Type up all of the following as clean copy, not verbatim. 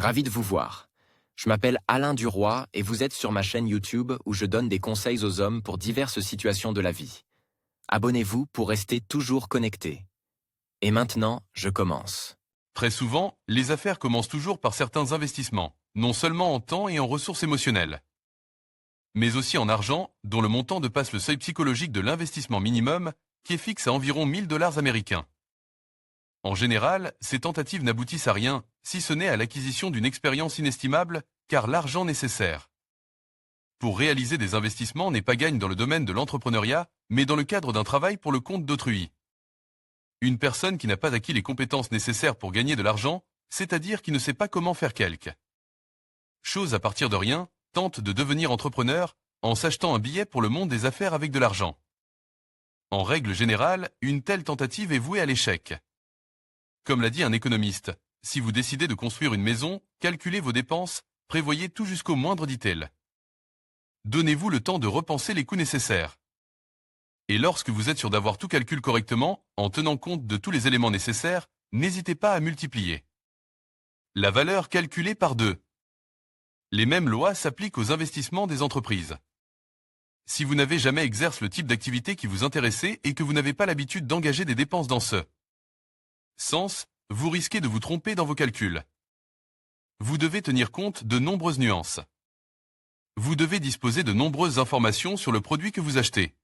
Ravi de vous voir. Je m'appelle Alain Duroy et vous êtes sur ma chaîne YouTube où je donne des conseils aux hommes pour diverses situations de la vie. Abonnez-vous pour rester toujours connecté. Et maintenant, je commence. Très souvent, les affaires commencent toujours par certains investissements, non seulement en temps et en ressources émotionnelles, mais aussi en argent, dont le montant dépasse le seuil psychologique de l'investissement minimum, qui est fixe à environ 1 000 $ américains. En général, ces tentatives n'aboutissent à rien, si ce n'est à l'acquisition d'une expérience inestimable, car l'argent nécessaire pour réaliser des investissements n'est pas gagne dans le domaine de l'entrepreneuriat, mais dans le cadre d'un travail pour le compte d'autrui. Une personne qui n'a pas acquis les compétences nécessaires pour gagner de l'argent, c'est-à-dire qui ne sait pas comment faire quelque chose à partir de rien, tente de devenir entrepreneur en s'achetant un billet pour le monde des affaires avec de l'argent. En règle générale, une telle tentative est vouée à l'échec. Comme l'a dit un économiste, si vous décidez de construire une maison, calculez vos dépenses, prévoyez tout jusqu'au moindre detail. Donnez-vous le temps de repenser les coûts nécessaires. Et lorsque vous êtes sûr d'avoir tout calculé correctement, en tenant compte de tous les éléments nécessaires, n'hésitez pas à multiplier la valeur calculée par 2. Les mêmes lois s'appliquent aux investissements des entreprises. Si vous n'avez jamais exercé le type d'activité qui vous intéressait et que vous n'avez pas l'habitude d'engager des dépenses dans ce sens, vous risquez de vous tromper dans vos calculs. Vous devez tenir compte de nombreuses nuances. Vous devez disposer de nombreuses informations sur le produit que vous achetez.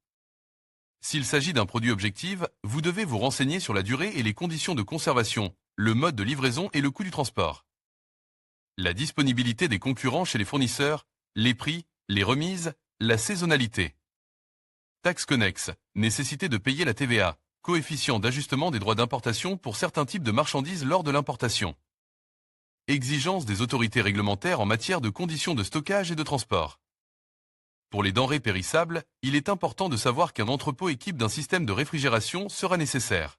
S'il s'agit d'un produit objectif, vous devez vous renseigner sur la durée et les conditions de conservation, le mode de livraison et le coût du transport, la disponibilité des concurrents chez les fournisseurs, les prix, les remises, la saisonnalité. Taxes connexes, nécessité de payer la TVA, coefficient d'ajustement des droits d'importation pour certains types de marchandises lors de l'importation. Exigences des autorités réglementaires en matière de conditions de stockage et de transport. Pour les denrées périssables, il est important de savoir qu'un entrepôt équipe d'un système de réfrigération sera nécessaire.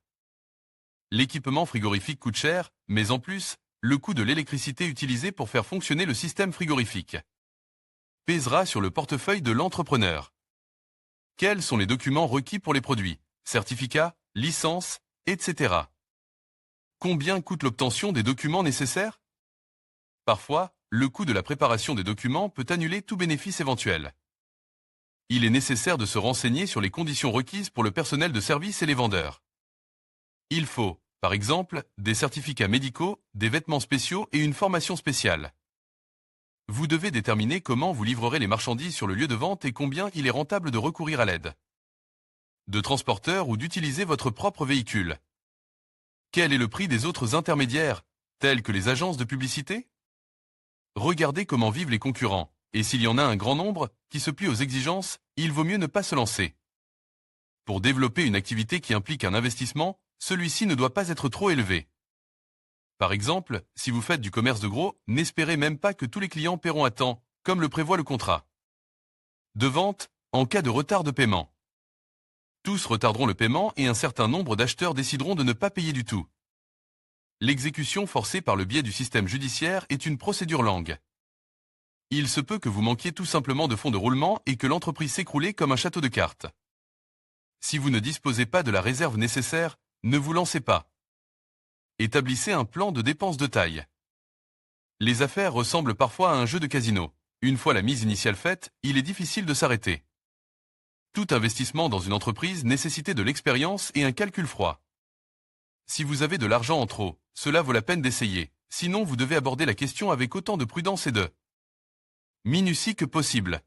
L'équipement frigorifique coûte cher, mais en plus, le coût de l'électricité utilisée pour faire fonctionner le système frigorifique pèsera sur le portefeuille de l'entrepreneur. Quels sont les documents requis pour les produits, certificats, licences, etc. Combien coûte l'obtention des documents nécessaires? Parfois, le coût de la préparation des documents peut annuler tout bénéfice éventuel. Il est nécessaire de se renseigner sur les conditions requises pour le personnel de service et les vendeurs. Il faut, par exemple, des certificats médicaux, des vêtements spéciaux et une formation spéciale. Vous devez déterminer comment vous livrerez les marchandises sur le lieu de vente et combien il est rentable de recourir à l'aide de transporteurs ou d'utiliser votre propre véhicule. Quel est le prix des autres intermédiaires, tels que les agences de publicité? Regardez comment vivent les concurrents, et s'il y en a un grand nombre qui se plient aux exigences, il vaut mieux ne pas se lancer. Pour développer une activité qui implique un investissement, celui-ci ne doit pas être trop élevé. Par exemple, si vous faites du commerce de gros, n'espérez même pas que tous les clients paieront à temps, comme le prévoit le contrat de vente, en cas de retard de paiement. Tous retarderont le paiement et un certain nombre d'acheteurs décideront de ne pas payer du tout. L'exécution forcée par le biais du système judiciaire est une procédure longue. Il se peut que vous manquiez tout simplement de fonds de roulement et que l'entreprise s'écroule comme un château de cartes. Si vous ne disposez pas de la réserve nécessaire, ne vous lancez pas. Établissez un plan de dépenses de taille. Les affaires ressemblent parfois à un jeu de casino. Une fois la mise initiale faite, il est difficile de s'arrêter. Tout investissement dans une entreprise nécessite de l'expérience et un calcul froid. Si vous avez de l'argent en trop, cela vaut la peine d'essayer, sinon vous devez aborder la question avec autant de prudence et de minutie que possible.